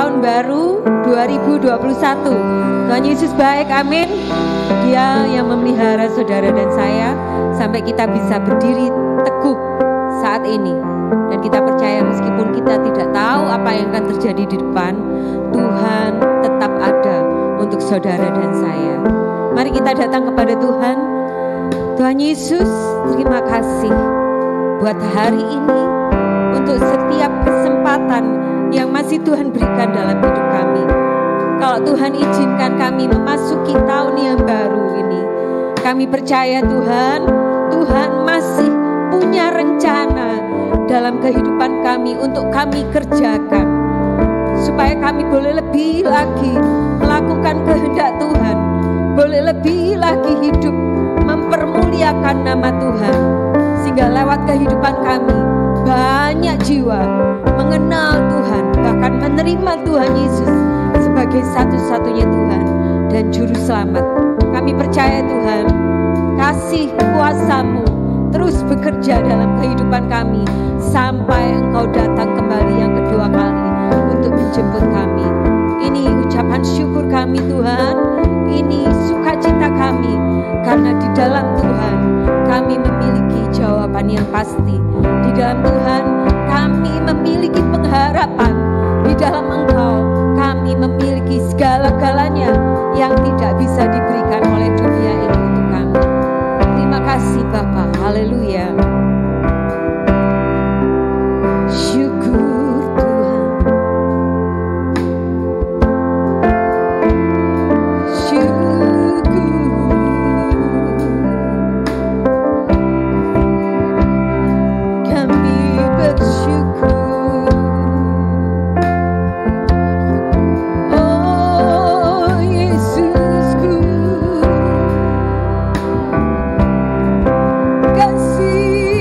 tahun baru 2021. Tuhan Yesus baik, amin. Dia yang memelihara saudara dan saya sampai kita bisa berdiri teguh saat ini. Dan kita percaya meskipun kita tidak tahu apa yang akan terjadi di depan, Tuhan tetap ada untuk saudara dan saya. Mari kita datang kepada Tuhan. Tuhan Yesus, terima kasih buat hari ini, untuk setiap kesempatan yang masih Tuhan berikan dalam hidup kami. Kalau Tuhan izinkan kami memasuki tahun yang baru ini, kami percaya Tuhan, Tuhan masih punya rencana dalam kehidupan kami untuk kami kerjakan, supaya kami boleh lebih lagi melakukan kehendak Tuhan, boleh lebih lagi hidup mempermuliakan nama Tuhan, sehingga lewat kehidupan kami banyak jiwa mengenal Tuhan, bahkan menerima Tuhan Yesus sebagai satu-satunya Tuhan dan Juru Selamat. Kami percaya Tuhan, kasih kuasa-Mu terus bekerja dalam kehidupan kami sampai Engkau datang kembali yang kedua kali untuk menjemput kami. Ini ucapan syukur kami Tuhan, ini sukacita kami, karena di dalam Tuhan kami memiliki jawaban yang pasti. Di dalam Tuhan kami memiliki pengharapan. Di dalam Engkau kami memiliki segala-galanya yang tidak bisa diberikan oleh dunia ini untuk kami. Terima kasih Bapa. Haleluya. Syukur Tuhan. Syukur. Kami bersyukur. Oh Yesusku, kasih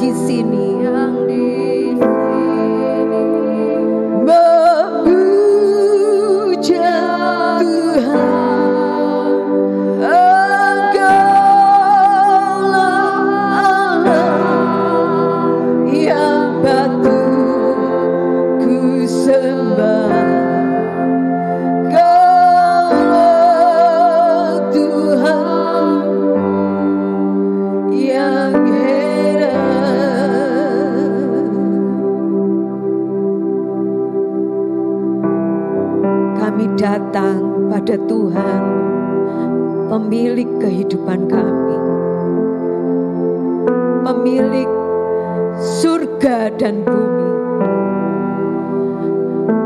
di sini. Memuja Tuhan, Engkaulah Allah yang patut ku sembah. Engkaulah Tuhan yang kami datang pada Tuhan, pemilik kehidupan kami, pemilik surga dan bumi,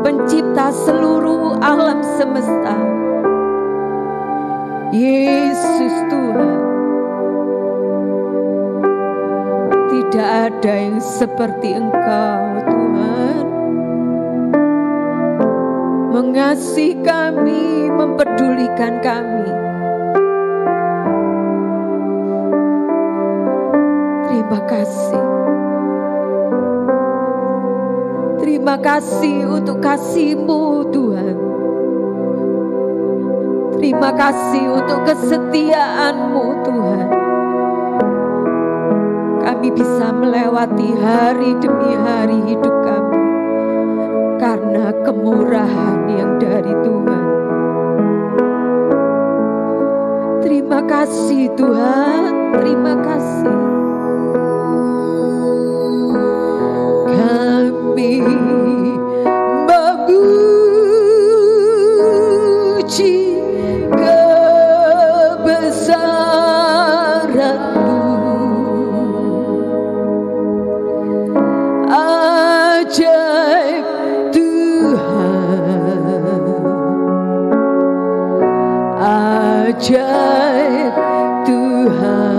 pencipta seluruh alam semesta. Yesus Tuhan, tidak ada yang seperti Engkau Tuhan, mengasihi kami, mempedulikan kami. Terima kasih. Terima kasih untuk kasih-Mu Tuhan. Terima kasih untuk kesetiaan-Mu Tuhan. Kami bisa melewati hari demi hari hidup kami karena kemurahan yang dari Tuhan. Terima kasih Tuhan, terima kasih. Kami memuji kebesaran-Mu, ajaib Tuhan, ajaib Tuhan.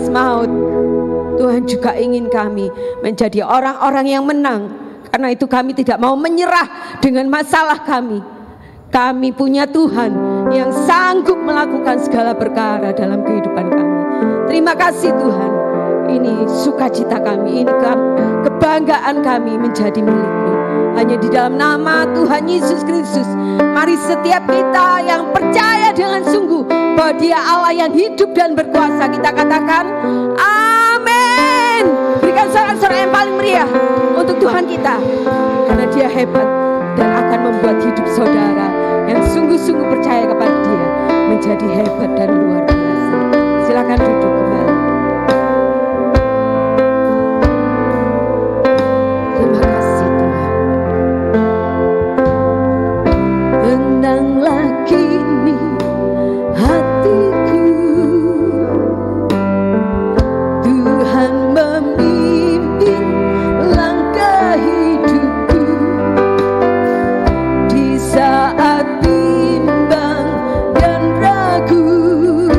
atas maut. Tuhan juga ingin kami menjadi orang-orang yang menang. Karena itu kami tidak mau menyerah dengan masalah kami. Kami punya Tuhan yang sanggup melakukan segala perkara dalam kehidupan kami. Terima kasih Tuhan. Ini sukacita kami, ini kebanggaan kami menjadi milik-Mu. Hanya di dalam nama Tuhan Yesus Kristus, mari setiap kita yang percaya dengan sungguh bahwa Dia Allah yang hidup dan berkuasa, kita katakan amin. Berikan sorak-sorak yang paling meriah untuk Tuhan kita, karena Dia hebat dan akan membuat hidup saudara yang sungguh-sungguh percaya kepada Dia menjadi hebat dan luar biasa. Silakan duduk kembali. Terima kasih Tuhan. Tenanglah kini hatiku, Tuhan memimpin langkah hidupku. Di saat bimbang dan ragu,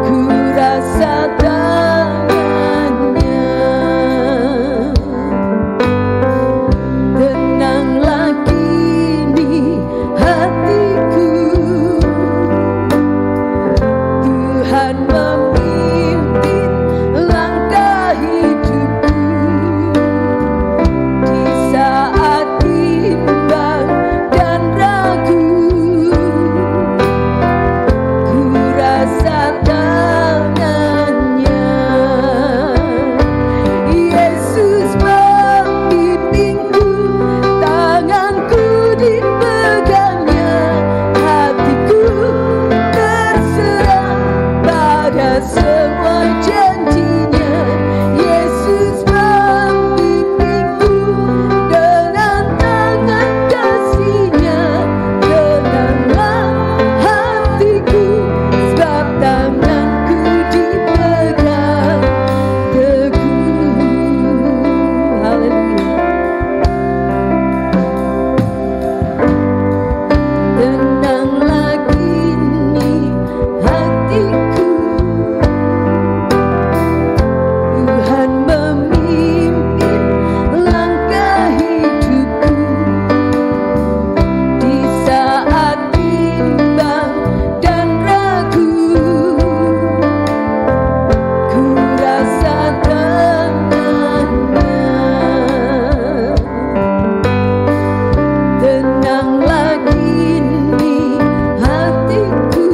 ku rasa tangannya. Tenanglah kini hatiku, Tuhan memimpin langkah hidupku. Di saat bimbang dan ragu, ku rasa tangannya. Yesus membimbingku, tanganku dipegangnya, hatiku terserah pada semua janjinya. Yesus membimbingku dengan tangan kasih-Nya. Tenanglah hatiku, sebab tanganku dipegang teguh. Haleluya. Tenanglah kini hatiku, Tuhan memimpin langkah hidupku. Di saat bimbang dan ragu, ku rasa tangannya. Tenanglah kini hatiku,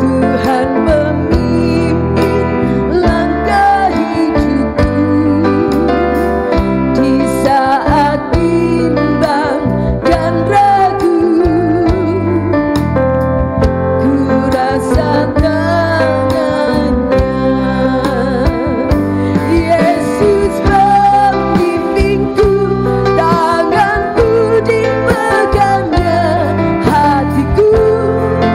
Tuhan memimpin langkah hidupku. Di saat bimbang dan ragu, ku rasa tangannya. Yesus membimbingku, tanganku dipegangnya, hatiku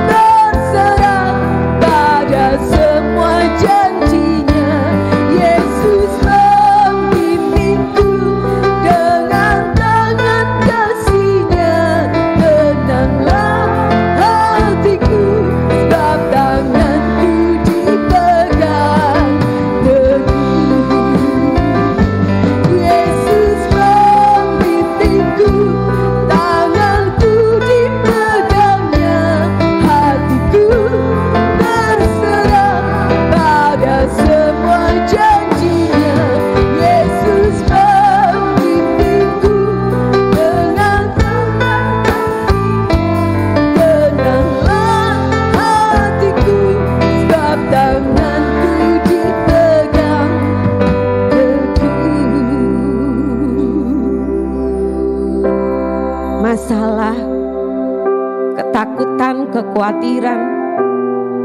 terserah pada semua janjinya. Yesus membimbingku dengan tangan kasih-Nya. Tenanglah hatiku, sebab tanganku dipegang teguh. Yesus membimbingku, tanganku dipegangnya, hatiku terserah pada semua janjinya. Yesus membimbingku dengan tangan kasih-Nya. Tenanglah hatiku, sebab tanganku dipegang teguh. Masalah, ketakutan, kekhawatiran,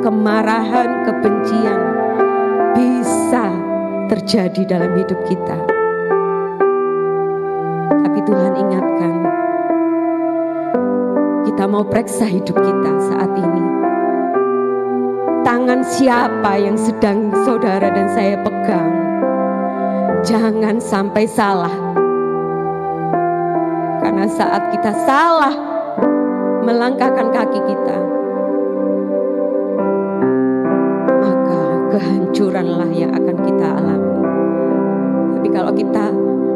kemarahan, kebencian bisa terjadi dalam hidup kita. Tapi Tuhan ingatkan, kita mau periksa hidup kita saat ini. Tangan siapa yang sedang saudara dan saya pegang? Jangan sampai salah. Karena saat kita salah melangkahkan kaki kita, kehancuranlah yang akan kita alami. Tapi kalau kita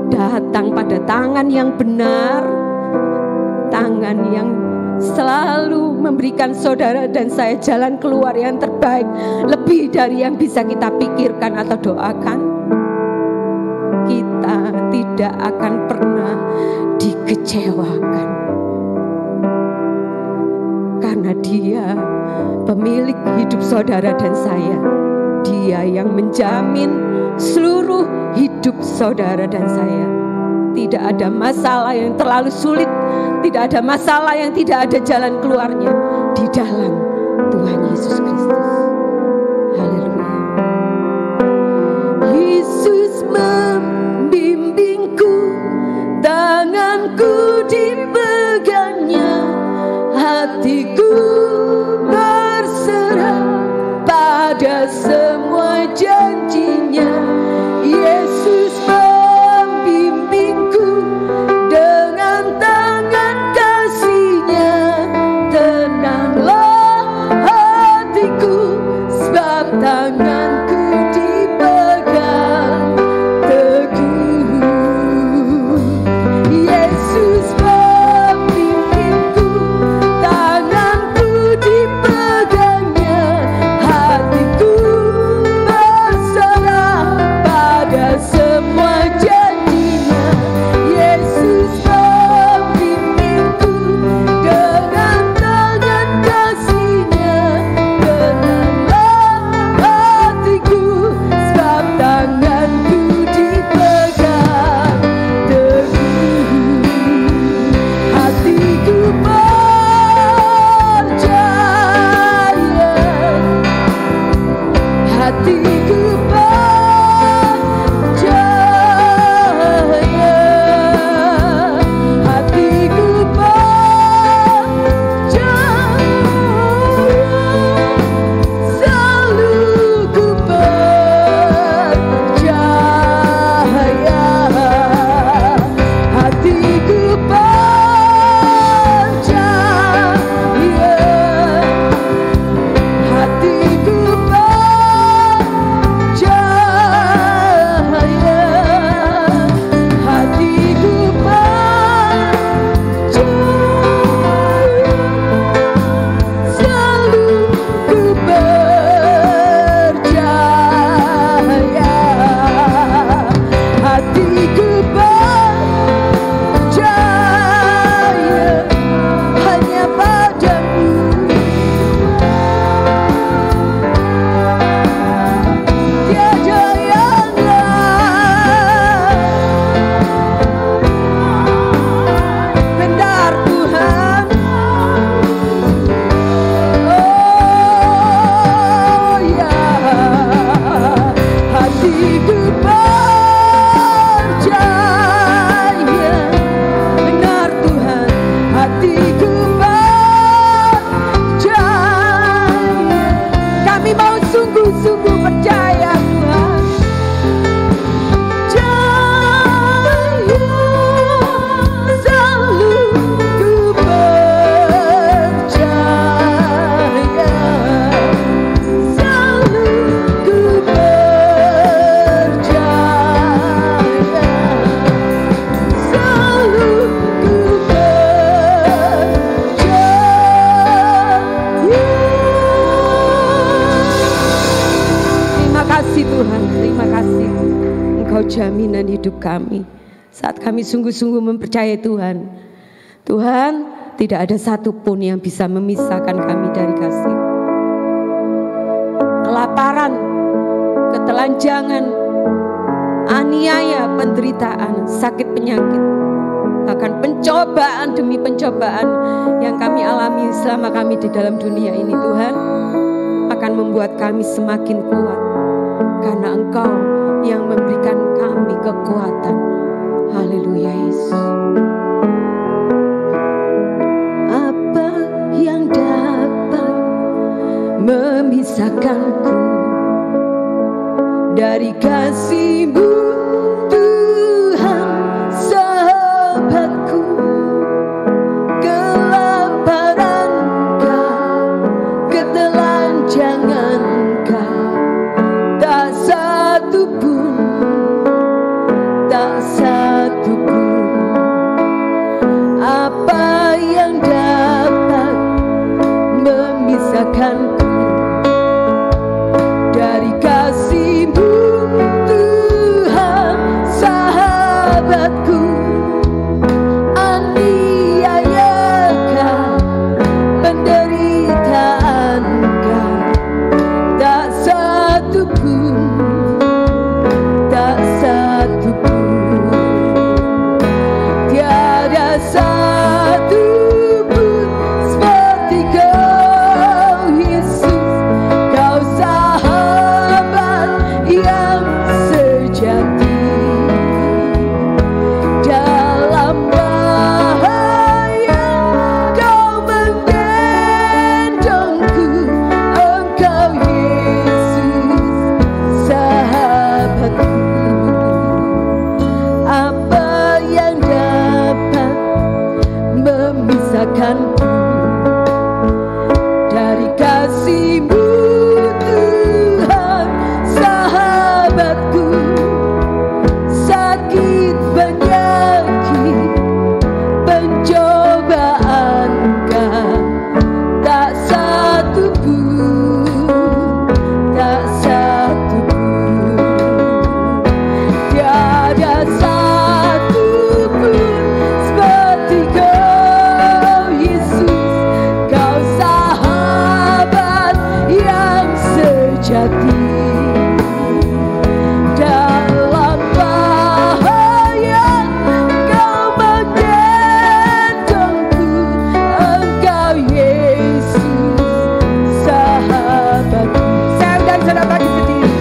datang pada tangan yang benar, tangan yang selalu memberikan saudara dan saya jalan keluar yang terbaik, lebih dari yang bisa kita pikirkan atau doakan, kita tidak akan pernah dikecewakan. Karena Dia pemilik hidup saudara dan saya. Dia yang menjamin seluruh hidup saudara dan saya. Tidak ada masalah yang terlalu sulit, tidak ada masalah yang tidak ada jalan keluarnya di dalam Tuhan Yesus Kristus. Haleluya. Yesus membimbingku, tanganku dipegangnya, hatiku berserah pada semua janjinya. Yesus membimbingku dengan tangan kasih-Nya. Tenanglah hatiku, sebab tanganku dipegang teguh. Yesus membimbingku, tanganku dipegangnya, hatiku berserah pada semua janjinya. Yesus membimbingku dengan tangan kasih-Nya. Tenanglah hatiku, sebab tanganku dipegang teguh. Hatiku percaya, hatiku percaya, hatiku percaya, selalu ku percaya. Hatiku percaya, hatiku jaminan hidup kami. Saat kami sungguh-sungguh mempercayai Tuhan, Tuhan, tidak ada satupun yang bisa memisahkan kami dari kasih. Kelaparan, ketelanjangan, aniaya, penderitaan, sakit penyakit, bahkan pencobaan demi pencobaan yang kami alami selama kami di dalam dunia ini, Tuhan, akan membuat kami semakin kuat. Karena Engkau yang memberikan kami kekuatan. Haleluya Yesus. Apa yang dapat memisahkanku dari kasih-Mu, Tuhan sahabatku? Kelaparan-Kau, ketelanjangan-Kau tak menyelamatkanku dari kasih-Mu Tuhan, sahabatku. Aniayakan penderitaan Engkau, tak satu pun, tak satu pun, tiada satu pun seperti Kau Yesus. Kau sahabat yang sejati, dalam bahaya Kau menggendongku. Engkau Yesus, sahabatku. Apa yang dapat memisahkanku dari kasih-Mu Tuhan, sahabatku? Sakit, penyakit, pencobaan Kau, tak satu pun, tak satu pun, tiada satu pun seperti Kau Yesus. Kau sahabat yang sejati, dalam bahaya Kau menggendongku. Engkau Yesus, sahabatku. Saya dan saudara bagi berdiri.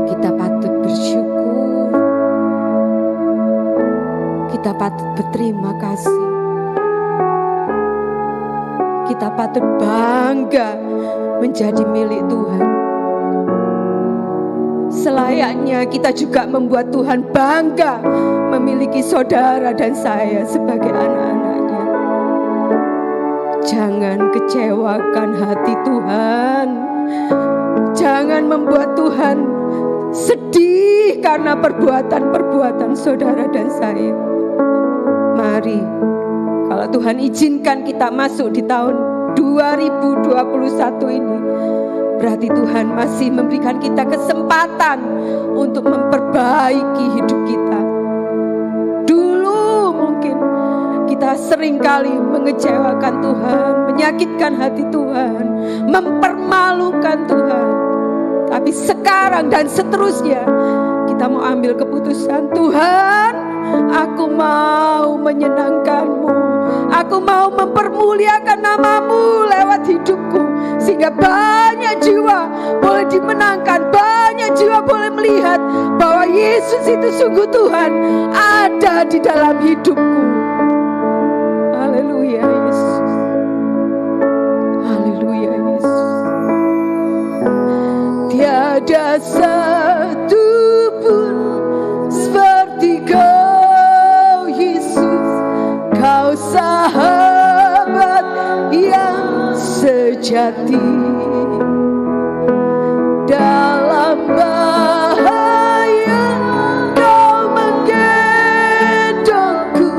Kita patut bersyukur, kita patut berterima kasih, kita patut bangga menjadi milik Tuhan. Selayaknya kita juga membuat Tuhan bangga memiliki saudara dan saya sebagai anak-anaknya. Jangan kecewakan hati Tuhan, jangan membuat Tuhan sedih karena perbuatan-perbuatan saudara dan saya. Mari, kalau Tuhan izinkan kita masuk di tahun 2021 ini, berarti Tuhan masih memberikan kita kesempatan untuk memperbaiki hidup kita. Dulu mungkin kita seringkali mengecewakan Tuhan, menyakitkan hati Tuhan, mempermalukan Tuhan. Tapi sekarang dan seterusnya kita mau ambil keputusan, Tuhan, aku mau menyenangkan-Mu, aku mau mempermuliakan nama-Mu lewat hidupku, sehingga banyak jiwa boleh dimenangkan, banyak jiwa boleh melihat bahwa Yesus itu sungguh Tuhan ada di dalam hidupku. Haleluya Yesus, haleluya Yesus. Tiada satu pun seperti Kau Yesus. Kau sahabat yang sejati, dalam bahaya Kau menggendongku.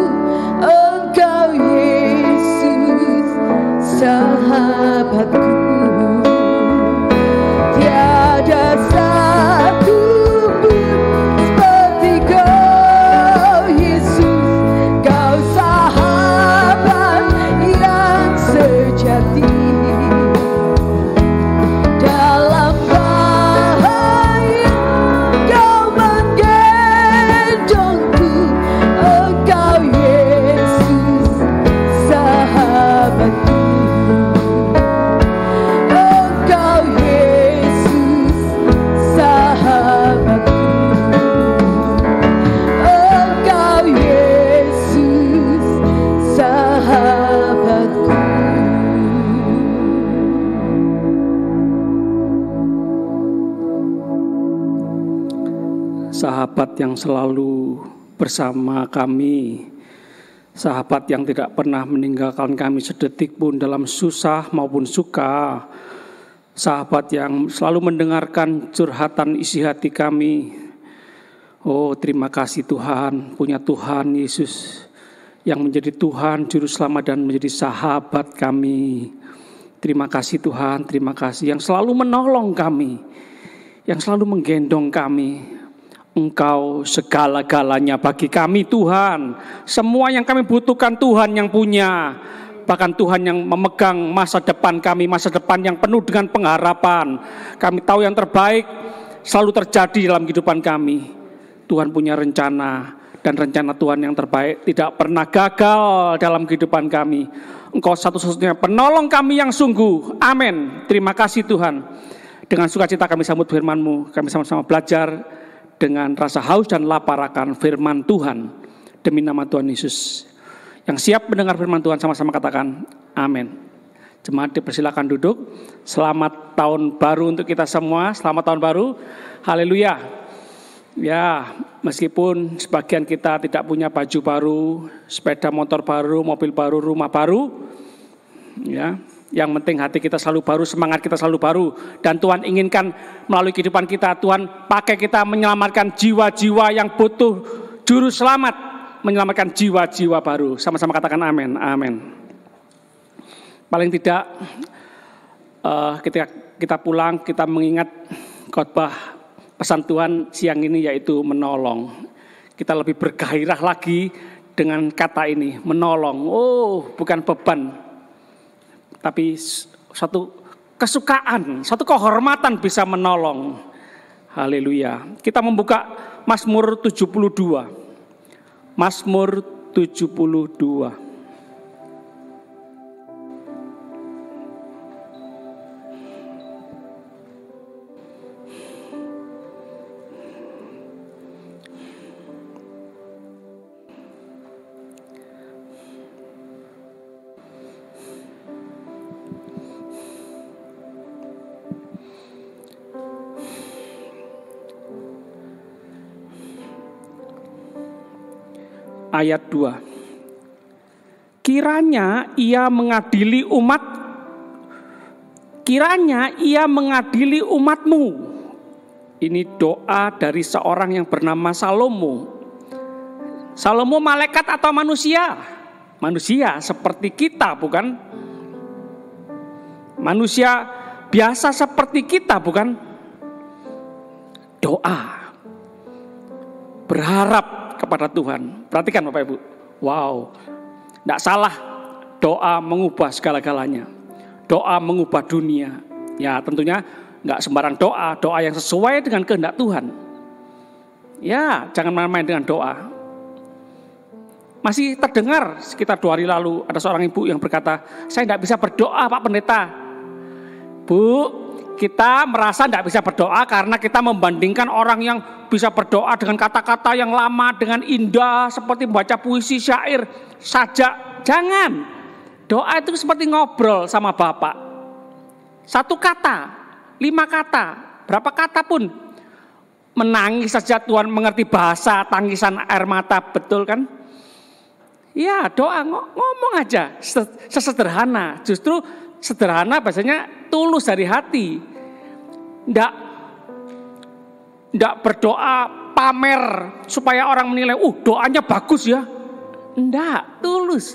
Engkau Yesus, sahabatku. Tiada satu pun seperti Kau Yesus. Kau sahabat yang sejati, sahabat yang selalu bersama kami, sahabat yang tidak pernah meninggalkan kami sedetik pun dalam susah maupun suka, sahabat yang selalu mendengarkan curhatan isi hati kami. Oh, terima kasih Tuhan, punya Tuhan Yesus yang menjadi Tuhan Juru Selamat dan menjadi sahabat kami. Terima kasih Tuhan, terima kasih yang selalu menolong kami, yang selalu menggendong kami. Engkau segala-galanya bagi kami Tuhan. Semua yang kami butuhkan Tuhan yang punya. Bahkan Tuhan yang memegang masa depan kami, masa depan yang penuh dengan pengharapan. Kami tahu yang terbaik selalu terjadi dalam kehidupan kami. Tuhan punya rencana, dan rencana Tuhan yang terbaik tidak pernah gagal dalam kehidupan kami. Engkau satu-satunya penolong kami yang sungguh. Amin. Terima kasih Tuhan. Dengan sukacita kami sambut firman-Mu. Kami sama-sama belajar dengan rasa haus dan lapar akan firman Tuhan. Demi nama Tuhan Yesus. Yang siap mendengar firman Tuhan sama-sama katakan amin. Jemaat dipersilakan duduk. Selamat tahun baru untuk kita semua. Selamat tahun baru. Haleluya. Ya, meskipun sebagian kita tidak punya baju baru, sepeda motor baru, mobil baru, rumah baru, ya, yang penting hati kita selalu baru, semangat kita selalu baru, dan Tuhan inginkan melalui kehidupan kita, Tuhan pakai kita menyelamatkan jiwa-jiwa yang butuh juru selamat, menyelamatkan jiwa-jiwa baru. Sama-sama katakan amin, amin. Paling tidak ketika kita pulang, kita mengingat khotbah pesan Tuhan siang ini yaitu menolong. Kita lebih bergairah lagi dengan kata ini, menolong. Oh, bukan beban, tapi satu kesukaan, satu kehormatan bisa menolong. Haleluya. Kita membuka Mazmur 72. Mazmur 72. Ayat 2. Kiranya ia mengadili umat-Mu. Ini doa dari seorang yang bernama Salomo. Salomo malaikat atau manusia? Manusia seperti kita, bukan? Manusia biasa seperti kita, bukan? Doa. Berharap kepada Tuhan. Perhatikan Bapak Ibu. Wow. Tidak salah doa mengubah segala-galanya. Doa mengubah dunia. Ya tentunya tidak sembarang doa. Doa yang sesuai dengan kehendak Tuhan. Ya jangan main-main dengan doa. Masih terdengar sekitar 2 hari lalu ada seorang ibu yang berkata, saya tidak bisa berdoa Pak Pendeta. Bu, kita merasa tidak bisa berdoa karena kita membandingkan orang yang bisa berdoa dengan kata-kata yang lama, dengan indah, seperti membaca puisi, syair saja. Jangan. Doa itu seperti ngobrol sama Bapak. 1 kata, 5 kata, berapa kata pun. Menangis saja Tuhan mengerti bahasa tangisan air mata, betul kan? Ya doa ngomong aja, sesederhana. Justru sederhana bahasanya tulus dari hati. Nggak berdoa pamer supaya orang menilai, doanya bagus ya. Nggak, tulus.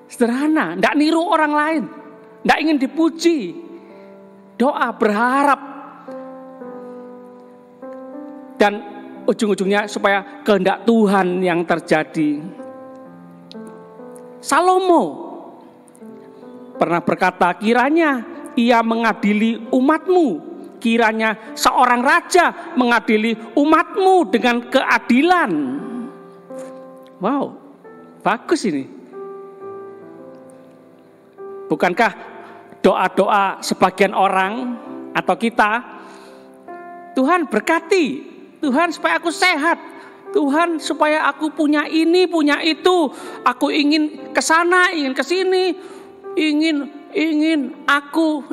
Sederhana, nggak niru orang lain. Nggak ingin dipuji. Doa berharap. Dan ujung-ujungnya supaya kehendak Tuhan yang terjadi. Salomo pernah berkata, kiranya ia mengadili umat-Mu. Kiranya seorang raja mengadili umat-Mu dengan keadilan. Wow, bagus ini. Bukankah doa-doa sebagian orang atau kita, Tuhan berkati, Tuhan supaya aku sehat, Tuhan supaya aku punya ini, punya itu, aku ingin ke sana, ingin ke sini, ingin aku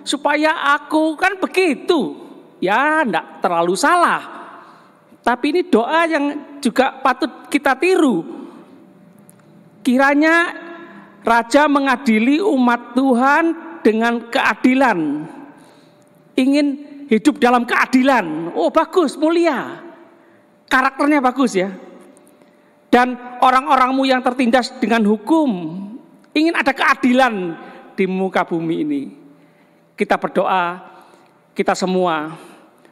supaya aku, kan begitu. ya enggak terlalu salah. Tapi ini doa yang juga patut kita tiru. Kiranya Raja mengadili umat Tuhan dengan keadilan. Ingin hidup dalam keadilan. Oh bagus, mulia. Karakternya bagus ya. Dan orang-orangmu yang tertindas dengan hukum. Ingin ada keadilan di muka bumi ini. Kita berdoa, kita semua,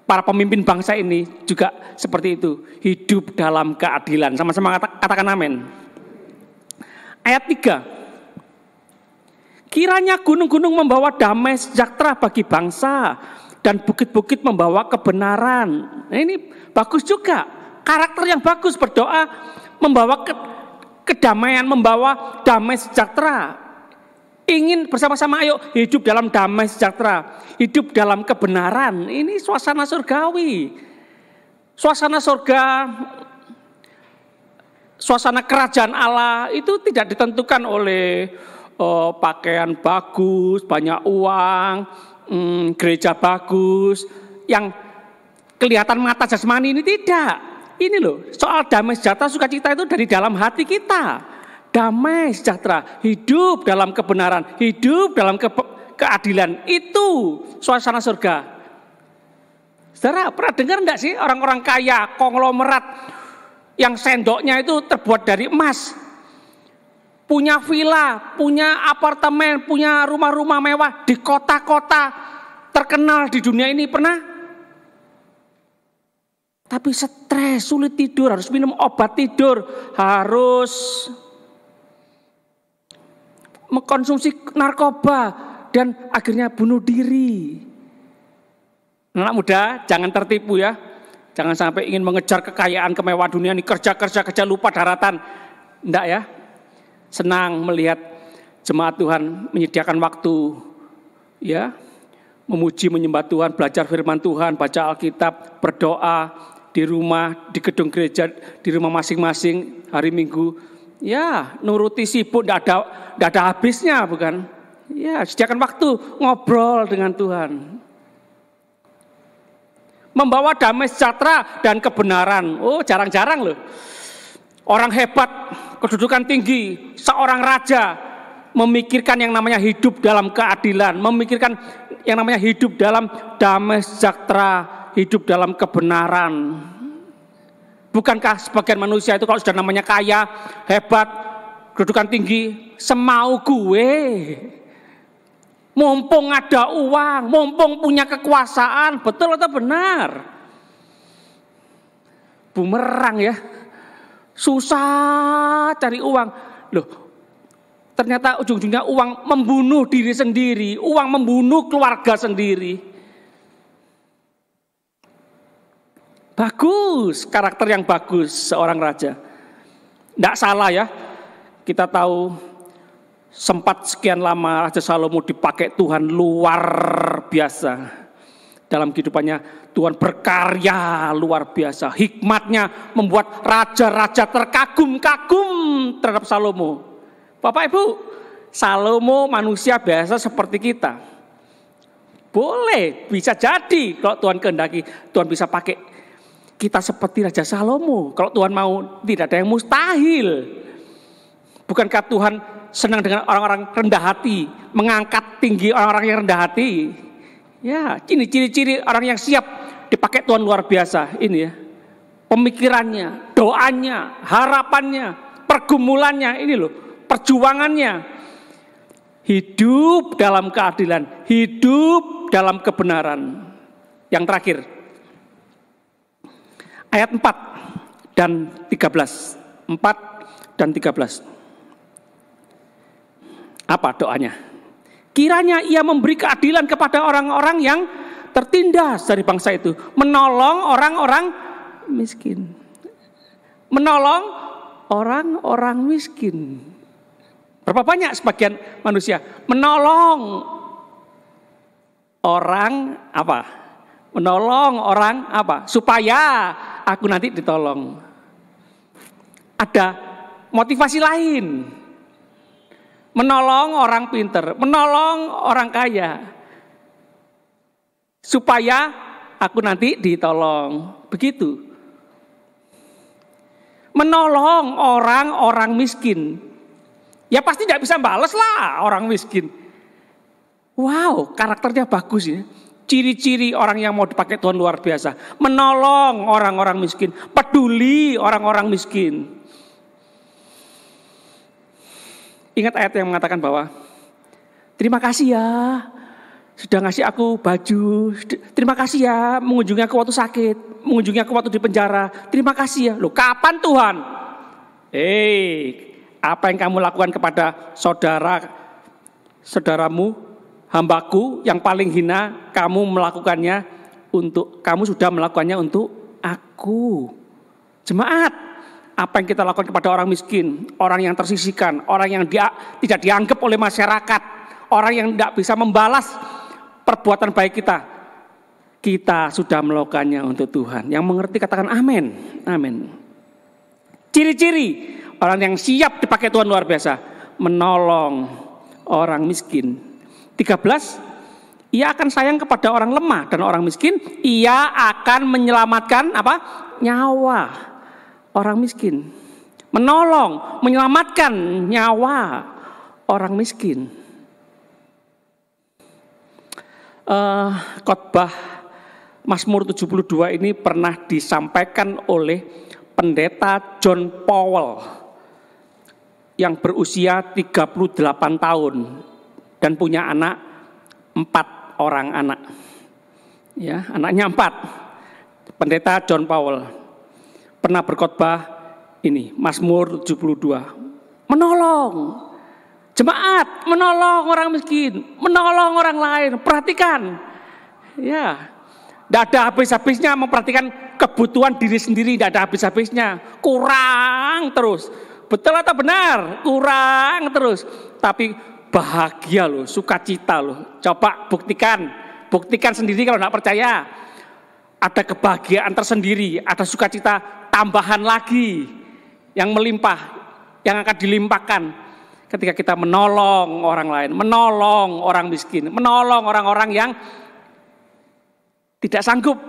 para pemimpin bangsa ini juga seperti itu. Hidup dalam keadilan. Sama-sama katakan amin. Ayat 3. Kiranya gunung-gunung membawa damai sejahtera bagi bangsa dan bukit-bukit membawa kebenaran. Nah, ini bagus juga. Karakter yang bagus berdoa membawa kedamaian, membawa damai sejahtera. Ingin bersama-sama ayo hidup dalam damai sejahtera, hidup dalam kebenaran. Ini suasana surgawi. Suasana surga, suasana kerajaan Allah itu tidak ditentukan oleh pakaian bagus, banyak uang, gereja bagus, yang kelihatan mata jasmani ini tidak. Ini loh, soal damai sejahtera sukacita itu dari dalam hati kita. Damai sejahtera, hidup dalam kebenaran, hidup dalam keadilan, itu suasana surga. Saudara, pernah dengar enggak sih orang-orang kaya, konglomerat yang sendoknya itu terbuat dari emas? Punya villa, punya apartemen, punya rumah-rumah mewah di kota-kota terkenal di dunia ini, pernah? Tapi stres, sulit tidur, harus minum obat tidur, harus mengkonsumsi narkoba, dan akhirnya bunuh diri. Anak muda, jangan tertipu ya. Jangan sampai ingin mengejar kekayaan, kemewahan dunia ini, kerja lupa daratan. Enggak ya. Senang melihat jemaat Tuhan menyediakan waktu ya, memuji menyembah Tuhan, belajar firman Tuhan, baca Alkitab, berdoa di rumah, di gedung gereja, di rumah masing-masing hari Minggu. Ya, nuruti sibuk enggak ada habisnya, bukan? Ya, sediakan waktu ngobrol dengan Tuhan. Membawa damai sejahtera dan kebenaran. Oh, jarang-jarang loh. Orang hebat, kedudukan tinggi, seorang raja memikirkan yang namanya hidup dalam keadilan, memikirkan yang namanya hidup dalam damai sejahtera, hidup dalam kebenaran. Bukankah sebagian manusia itu kalau sudah namanya kaya, hebat, kedudukan tinggi, semau gue. Mumpung ada uang, mumpung punya kekuasaan, betul atau benar? Bumerang ya. Susah cari uang. Loh, ternyata ujung-ujungnya uang membunuh diri sendiri, uang membunuh keluarga sendiri. Bagus, karakter yang bagus seorang raja. Tidak salah ya, kita tahu sempat sekian lama Raja Salomo dipakai Tuhan luar biasa. Dalam kehidupannya Tuhan berkarya luar biasa. Hikmatnya membuat raja-raja terkagum-kagum terhadap Salomo. Bapak Ibu, Salomo manusia biasa seperti kita. Boleh, bisa jadi kalau Tuhan kehendaki, Tuhan bisa pakai kita seperti Raja Salomo. Kalau Tuhan mau, tidak ada yang mustahil. Bukankah Tuhan senang dengan orang-orang rendah hati, mengangkat tinggi orang-orang yang rendah hati? Ya, ini ciri-ciri orang yang siap dipakai Tuhan luar biasa. Ini ya, pemikirannya, doanya, harapannya, pergumulannya, ini loh, perjuangannya. Hidup dalam keadilan, hidup dalam kebenaran. Yang terakhir, ayat 4 dan 13. 4 dan 13. Apa doanya? Kiranya ia memberi keadilan kepada orang-orang yang tertindas dari bangsa itu. Menolong orang-orang miskin. Menolong orang-orang miskin. Berapa banyak sebagian manusia menolong orang apa? Menolong orang apa? Supaya aku nanti ditolong. Ada motivasi lain. Menolong orang pinter, menolong orang kaya. Supaya aku nanti ditolong. Begitu. Menolong orang-orang miskin. Ya pasti tidak bisa balas lah orang miskin. Wow, karakternya bagus ya. Ciri-ciri orang yang mau dipakai Tuhan luar biasa. Menolong orang-orang miskin. Peduli orang-orang miskin. Ingat ayat yang mengatakan bahwa terima kasih ya sudah ngasih aku baju. Terima kasih ya mengunjungi aku waktu sakit. Mengunjungi aku waktu di penjara. Terima kasih ya. Loh kapan Tuhan? Apa yang kamu lakukan kepada saudaramu, hambaku yang paling hina, kamu sudah melakukannya untuk aku. Jemaat, apa yang kita lakukan kepada orang miskin, orang yang tersisihkan, orang yang tidak dianggap oleh masyarakat, orang yang tidak bisa membalas perbuatan baik kita sudah melakukannya untuk Tuhan. Yang mengerti katakan amin. Amin. Ciri-ciri orang yang siap dipakai Tuhan luar biasa, menolong orang miskin. 13, ia akan sayang kepada orang lemah dan orang miskin, ia akan menyelamatkan nyawa orang miskin. Menolong, menyelamatkan nyawa orang miskin. Khotbah Mazmur 72 ini pernah disampaikan oleh pendeta John Powell yang berusia 38 tahun dan punya anak 4 orang anak. Ya, anaknya 4. Pendeta John Powell pernah berkhotbah ini, Mazmur 72. Menolong jemaat, menolong orang miskin, menolong orang lain. Perhatikan, ya, tidak ada habis-habisnya memperhatikan kebutuhan diri sendiri, tidak ada habis-habisnya. Kurang terus, betul atau benar? Kurang terus. Tapi bahagia loh, sukacita loh. Coba buktikan sendiri kalau tidak percaya. Ada kebahagiaan tersendiri, ada sukacita tambahan lagi yang melimpah, yang akan dilimpahkan ketika kita menolong orang lain, menolong orang miskin, menolong orang-orang yang tidak sanggup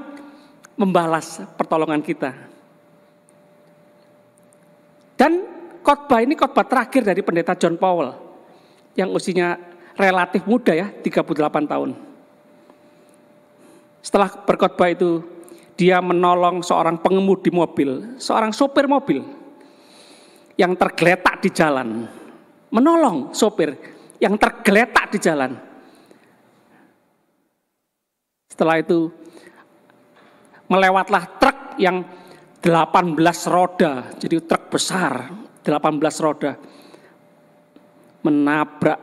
membalas pertolongan kita. Dan khotbah ini khotbah terakhir dari pendeta John Powell yang usianya relatif muda ya, 38 tahun. Setelah berkhotbah itu, dia menolong seorang pengemudi mobil, seorang sopir mobil yang tergeletak di jalan. Menolong sopir yang tergeletak di jalan. Setelah itu melewatlah truk yang 18 roda, jadi truk besar 18 roda menabrak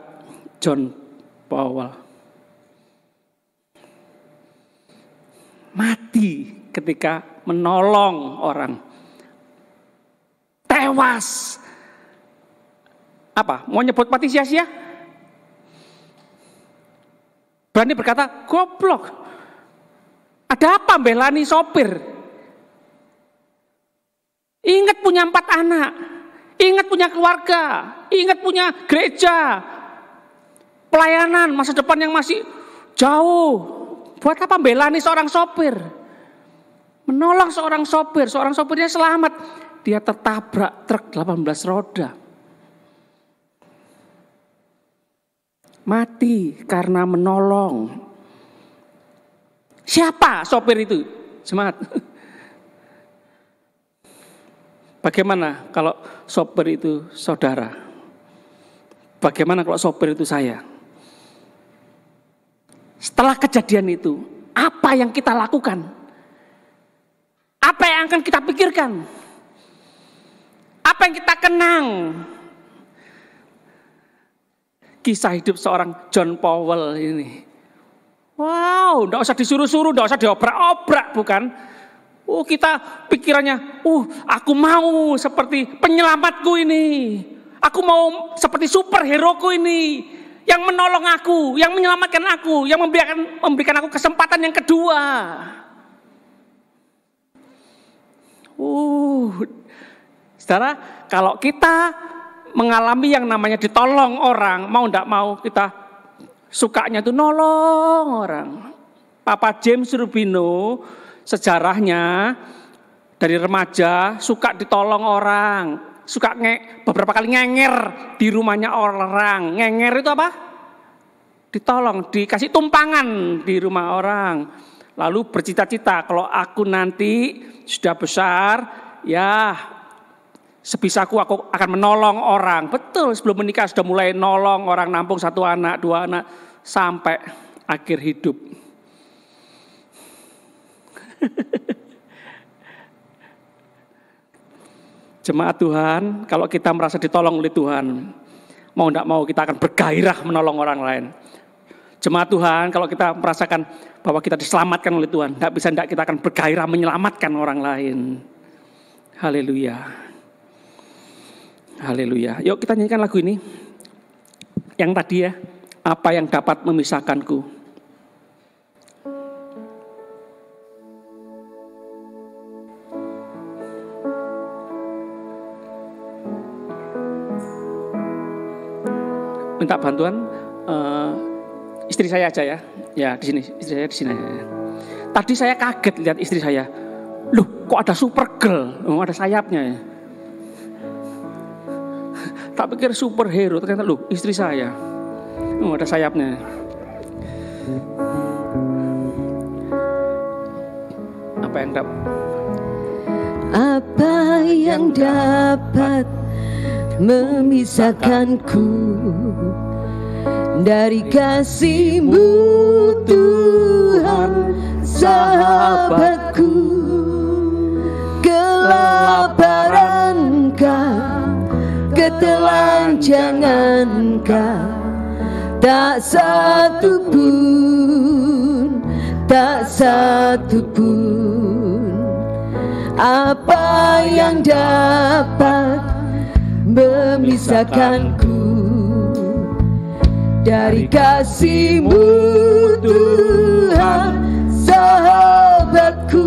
John Powell. Mati ketika menolong orang. Tewas. Apa? Mau nyebut mati sia-sia? Berani berkata, goblok. Ada apa belani sopir? Ingat punya 4 anak. Ingat punya keluarga. Ingat punya gereja. Pelayanan masa depan yang masih jauh. Buat apa belani seorang sopir? Menolong seorang sopirnya selamat. Dia tertabrak truk 18 roda. Mati karena menolong. Siapa sopir itu? Semangat. Bagaimana kalau sopir itu saudara? Bagaimana kalau sopir itu saya? Setelah kejadian itu, apa yang kita lakukan? Apa yang akan kita pikirkan? Apa yang kita kenang? Kisah hidup seorang John Powell ini. Wow, tidak usah disuruh-suruh, tidak usah diobrak-obrak, bukan? Kita pikirannya, aku mau seperti penyelamatku ini. Aku mau seperti superheroku ini. Yang menolong aku, yang menyelamatkan aku, yang memberikan aku kesempatan yang kedua. Saudara, kalau kita mengalami yang namanya ditolong orang, mau tidak mau kita sukanya itu nolong orang. Papa James Rubino sejarahnya dari remaja suka ditolong orang, suka beberapa kali ngenger di rumahnya orang. Ngenger itu apa? Ditolong, dikasih tumpangan di rumah orang. Lalu bercita-cita kalau aku nanti sudah besar, ya sebisaku aku akan menolong orang. Betul, sebelum menikah sudah mulai nolong orang, nampung 1 anak, 2 anak, sampai akhir hidup. Jemaat Tuhan, kalau kita merasa ditolong oleh Tuhan, mau tidak mau kita akan bergairah menolong orang lain. Jemaat Tuhan, kalau kita merasakan bahwa kita diselamatkan oleh Tuhan, tidak kita akan bergairah menyelamatkan orang lain. Haleluya. Haleluya. Yuk kita nyanyikan lagu ini. Yang tadi ya, apa yang dapat memisahkanku. Minta bantuan istri saya aja ya. Ya di sini, istri saya di sini. Tadi saya kaget lihat istri saya. Loh, kok ada Supergirl? Oh, ada sayapnya ya. Tak pikir superhero, ternyata loh, istri saya. Oh, ada sayapnya. Apa yang dapat memisahkanku dari kasih-Mu Tuhan, sahabatku? Kelaparankah, ketelanjangankah, tak satu pun apa yang dapat memisahkanku dari kasih-Mu Tuhan, sahabatku.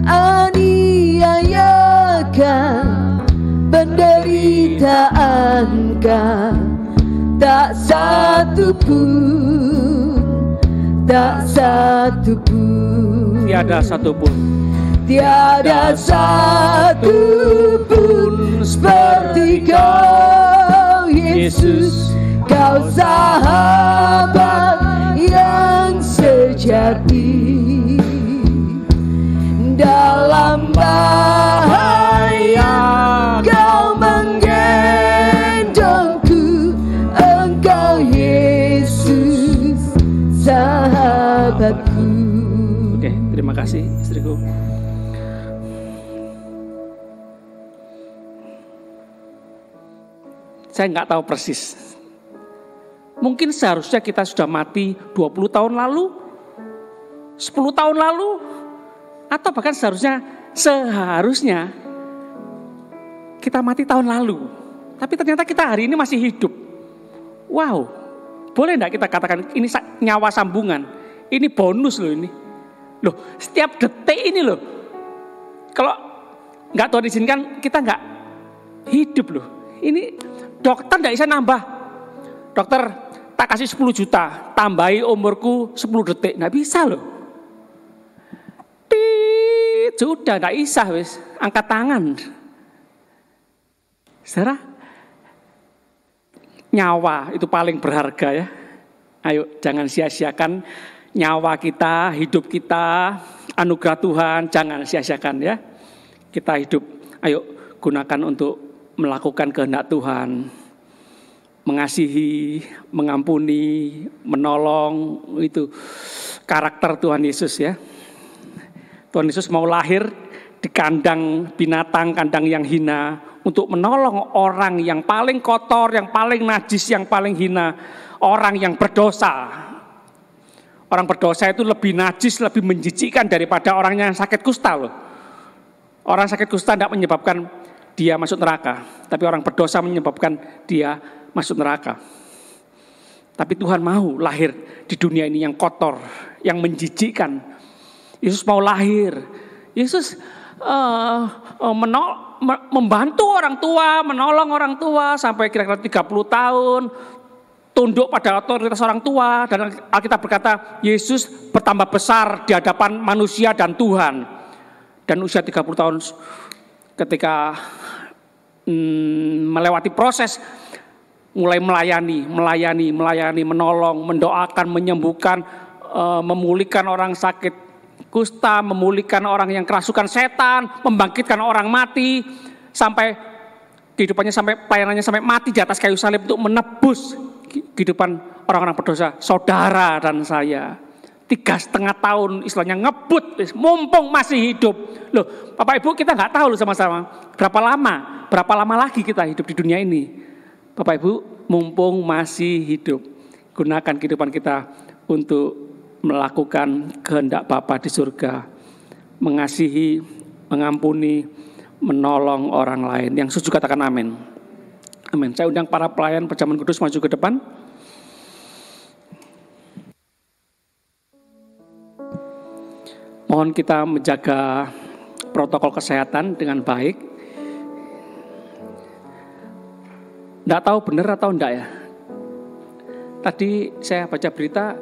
Aniayakah, penderitaanKah, tak satu pun, tiada satu pun seperti Kau, Yesus. Kau sahabat yang sejati, dalam bahaya Kau menggendongku. Engkau Yesus, sahabatku. Oke, terima kasih istriku. Saya nggak tahu persis. Mungkin seharusnya kita sudah mati 20 tahun lalu, 10 tahun lalu, atau bahkan seharusnya kita mati tahun lalu. Tapi ternyata kita hari ini masih hidup. Wow, boleh enggak kita katakan ini nyawa sambungan? Ini bonus loh ini. Loh, setiap detik ini loh. Kalau enggak Tuhan izinkan kita enggak hidup loh. Ini dokter enggak bisa nambah. Dokter tak kasih 10 juta, tambahi umurku 10 detik. Enggak bisa loh. Sudah enggak bisa wis, angkat tangan. Saudara, nyawa itu paling berharga ya. Ayo jangan sia-siakan nyawa kita, hidup kita, anugerah Tuhan, jangan sia-siakan ya. Kita hidup, ayo gunakan untuk melakukan kehendak Tuhan. Mengasihi, mengampuni, menolong, itu karakter Tuhan Yesus ya. Tuhan Yesus mau lahir di kandang binatang, kandang yang hina, untuk menolong orang yang paling kotor, yang paling najis, yang paling hina, orang yang berdosa. Orang berdosa itu lebih najis, lebih menjijikkan daripada orang yang sakit kusta loh. Orang sakit kusta tidak menyebabkan dia masuk neraka, tapi orang berdosa menyebabkan dia masuk neraka. Tapi Tuhan mau lahir di dunia ini yang kotor, yang menjijikkan. Yesus mau lahir. Yesus membantu orang tua, menolong orang tua sampai kira-kira 30 tahun. tunduk pada otoritas orang tua, dan Alkitab berkata Yesus bertambah besar di hadapan manusia dan Tuhan. Dan usia 30 tahun ketika melewati proses mulai melayani, menolong, mendoakan, menyembuhkan, memulihkan orang sakit kusta, memulihkan orang yang kerasukan setan, membangkitkan orang mati, sampai kehidupannya, sampai pelayanannya sampai mati di atas kayu salib untuk menebus kehidupan orang-orang berdosa, saudara dan saya. 3,5 tahun istilahnya ngebut, mumpung masih hidup. Loh, Bapak Ibu, kita nggak tahu loh sama-sama berapa lama lagi kita hidup di dunia ini. Bapak Ibu, mumpung masih hidup, gunakan kehidupan kita untuk melakukan kehendak Bapa di surga, mengasihi, mengampuni, menolong orang lain. Yang setuju katakan amin. Amin. Saya undang para pelayan Perjamuan Kudus maju ke depan. Mohon kita menjaga protokol kesehatan dengan baik. Nggak tahu benar atau enggak ya. Tadi saya baca berita,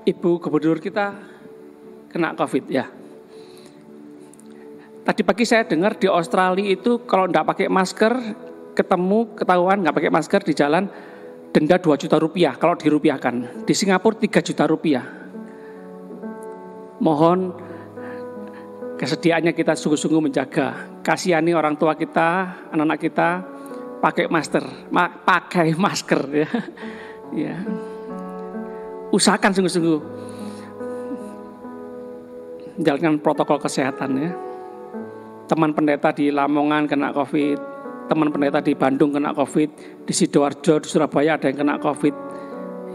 Ibu Gubernur kita kena COVID ya. Tadi pagi saya dengar di Australia itu kalau enggak pakai masker, ketahuan enggak pakai masker di jalan, denda 2 juta rupiah kalau dirupiahkan. Di Singapura 3 juta rupiah. Mohon kesediaannya kita sungguh-sungguh menjaga. Kasihani orang tua kita, anak-anak kita, pakai masker ya. Ya. Usahakan sungguh-sungguh jalankan protokol kesehatan ya. Teman pendeta di Lamongan kena COVID, teman pendeta di Bandung kena COVID, di Sidoarjo, di Surabaya ada yang kena COVID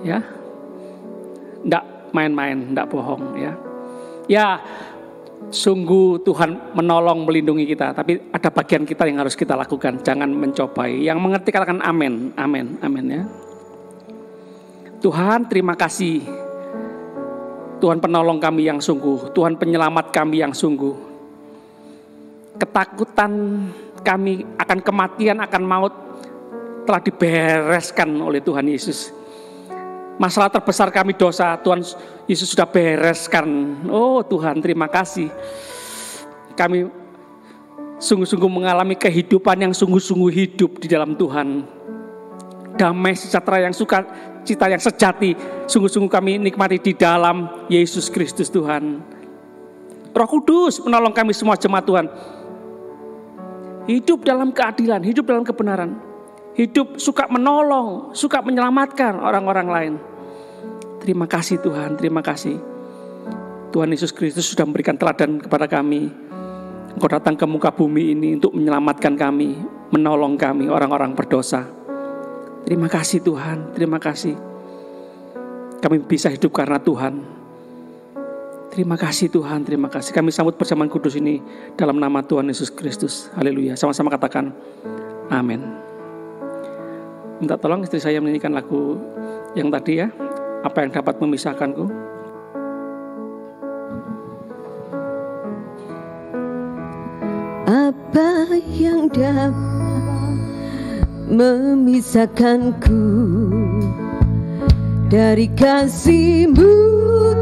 ya. Enggak main-main, enggak bohong ya. Ya, sungguh Tuhan menolong, melindungi kita, tapi ada bagian kita yang harus kita lakukan. Jangan mencobai. Yang mengerti katakan amin, amin, amin ya. Tuhan, terima kasih. Tuhan penolong kami yang sungguh, Tuhan penyelamat kami yang sungguh. Ketakutan kami akan kematian, akan maut telah dibereskan oleh Tuhan Yesus. Masalah terbesar kami dosa, Tuhan Yesus sudah bereskan. Oh Tuhan, terima kasih. Kami sungguh-sungguh mengalami kehidupan yang sungguh-sungguh hidup di dalam Tuhan. Damai sejahtera yang sukacita yang sejati, sungguh-sungguh kami nikmati di dalam Yesus Kristus Tuhan. Roh Kudus menolong kami semua jemaat Tuhan. Hidup dalam keadilan, hidup dalam kebenaran. Hidup suka menolong, suka menyelamatkan orang-orang lain. Terima kasih Tuhan, terima kasih. Tuhan Yesus Kristus sudah memberikan teladan kepada kami. Engkau datang ke muka bumi ini untuk menyelamatkan kami, menolong kami, orang-orang berdosa. Terima kasih Tuhan, terima kasih. Kami bisa hidup karena Tuhan. Terima kasih Tuhan, terima kasih. Kami sambut perjamuan kudus ini dalam nama Tuhan Yesus Kristus. Haleluya. Sama-sama katakan amin. Minta tolong istri saya menyanyikan lagu yang tadi ya. Apa yang dapat memisahkanku? Apa yang dapat memisahkanku dari kasih-Mu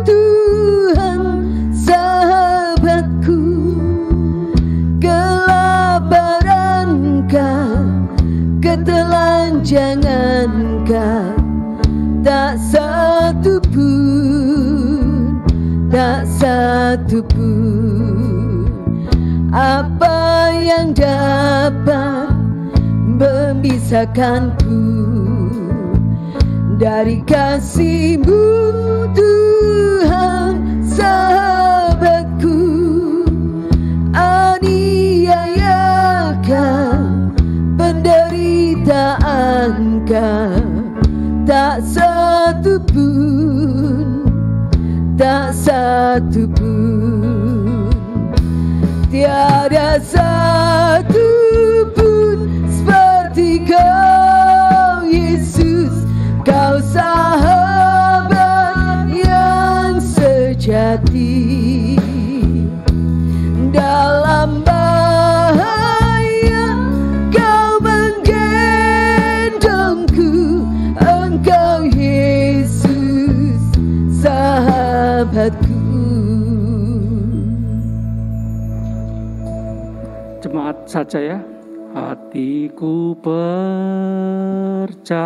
Tuhan sahabatku? Kelaparan-Kah, ketelanjangan-Kah, tak satu pun, tak satu pun. Apa yang dapat memisahkanku dari kasih-Mu Tuhan sahabatku? Aniayakah, penderitaanKah, tak satu pun, tak satu pun. Tiada satu pun seperti Kau Yesus. Kau sahabat yang sejati. Dalam bahaya Kau menggendongku, sahabatku. Jemaat saja ya. Hatiku percaya.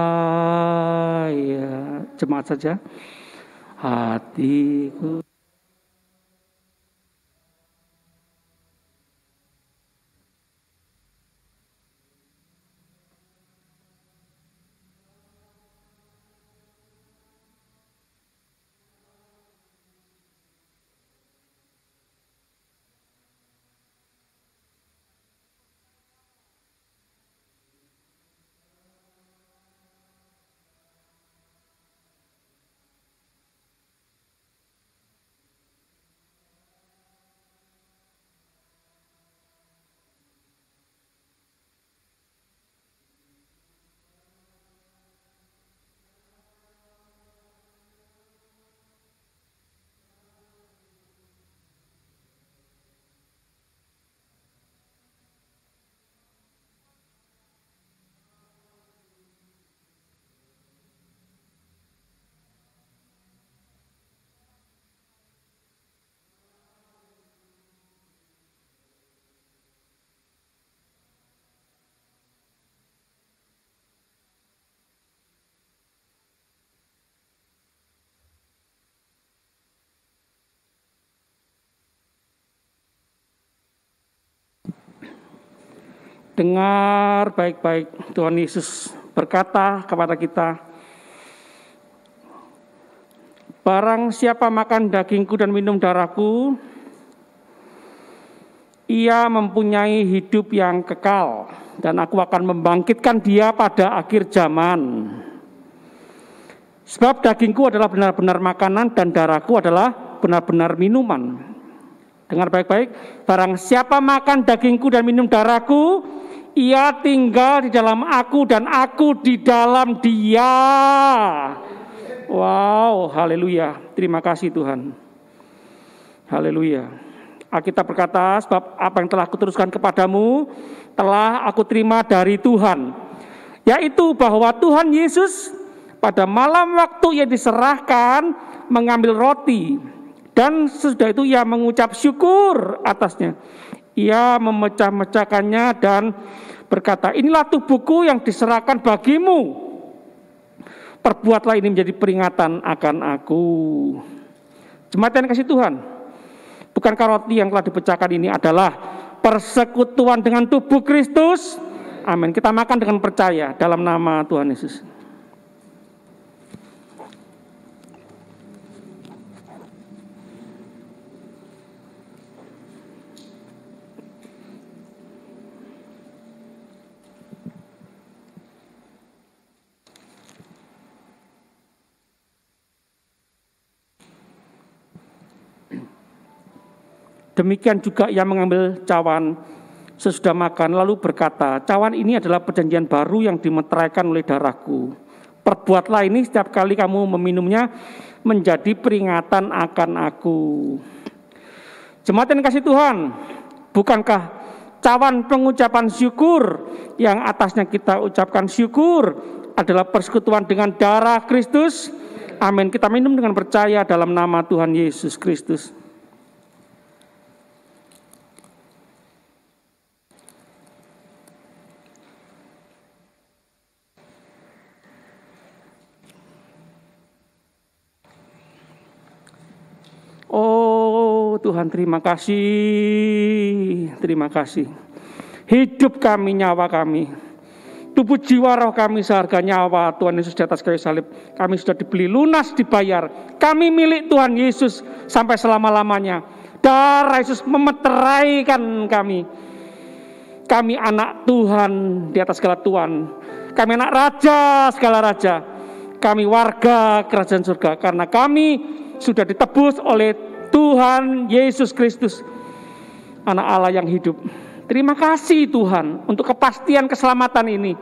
Jemaat saja. Hatiku. Dengar baik-baik, Tuhan Yesus berkata kepada kita, barang siapa makan dagingku dan minum darahku, ia mempunyai hidup yang kekal, dan aku akan membangkitkan dia pada akhir zaman. Sebab dagingku adalah benar-benar makanan dan darahku adalah benar-benar minuman. Dengar baik-baik, barang siapa makan dagingku dan minum darahku, ia tinggal di dalam aku dan aku di dalam dia. Wow, haleluya. Terima kasih Tuhan. Haleluya. Alkitab berkata, sebab apa yang telah kuteruskan kepadamu telah aku terima dari Tuhan, yaitu bahwa Tuhan Yesus pada malam waktu ia diserahkan mengambil roti, dan sesudah itu ia mengucap syukur atasnya. Ia memecah-mecahkannya dan berkata, inilah tubuhku yang diserahkan bagimu. Perbuatlah ini menjadi peringatan akan aku. Jemaat yang kasih Tuhan, bukankah roti yang telah dipecahkan ini adalah persekutuan dengan tubuh Kristus? Amin. Kita makan dengan percaya dalam nama Tuhan Yesus. Demikian juga ia mengambil cawan sesudah makan, lalu berkata, cawan ini adalah perjanjian baru yang dimeteraikan oleh darahku. Perbuatlah ini setiap kali kamu meminumnya menjadi peringatan akan aku. Jemaat yang kasih Tuhan, bukankah cawan pengucapan syukur yang atasnya kita ucapkan syukur adalah persekutuan dengan darah Kristus? Amin. Kita minum dengan percaya dalam nama Tuhan Yesus Kristus. Oh Tuhan, terima kasih. Terima kasih. Hidup kami, nyawa kami, tubuh jiwa roh kami seharga nyawa Tuhan Yesus di atas kayu salib. Kami sudah dibeli lunas, dibayar. Kami milik Tuhan Yesus sampai selama-lamanya. Darah Yesus memeteraikan kami. Kami anak Tuhan di atas segala Tuhan. Kami anak raja segala raja. Kami warga kerajaan surga karena kami sudah ditebus oleh Tuhan Yesus Kristus, anak Allah yang hidup. Terima kasih Tuhan untuk kepastian keselamatan ini.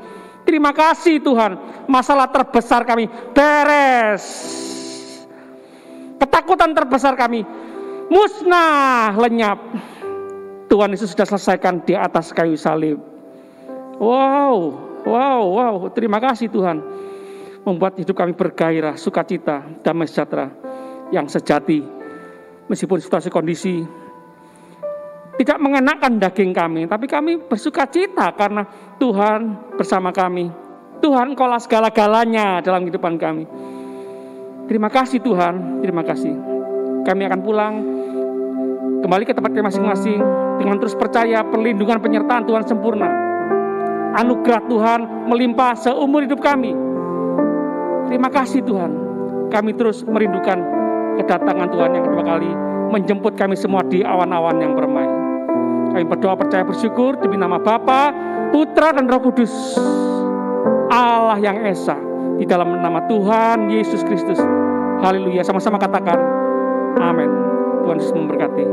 Terima kasih Tuhan, masalah terbesar kami beres. Ketakutan terbesar kami musnah, lenyap. Tuhan Yesus sudah selesaikan di atas kayu salib. Wow. Terima kasih Tuhan, membuat hidup kami bergairah, sukacita, damai sejahtera yang sejati meskipun situasi kondisi tidak mengenakan daging kami, tapi kami bersuka cita karena Tuhan bersama kami. Tuhan, Engkaulah segala-galanya dalam kehidupan kami. Terima kasih Tuhan, terima kasih. Kami akan pulang kembali ke tempat kami masing-masing dengan terus percaya perlindungan penyertaan Tuhan sempurna. Anugerah Tuhan melimpah seumur hidup kami. Terima kasih Tuhan. Kami terus merindukan kedatangan Tuhan yang kedua kali, menjemput kami semua di awan-awan yang permai. Kami berdoa percaya bersyukur demi nama Bapa, Putra dan Roh Kudus, Allah yang Esa, di dalam nama Tuhan Yesus Kristus. Haleluya. Sama-sama katakan amin. Tuhan Yesus memberkati.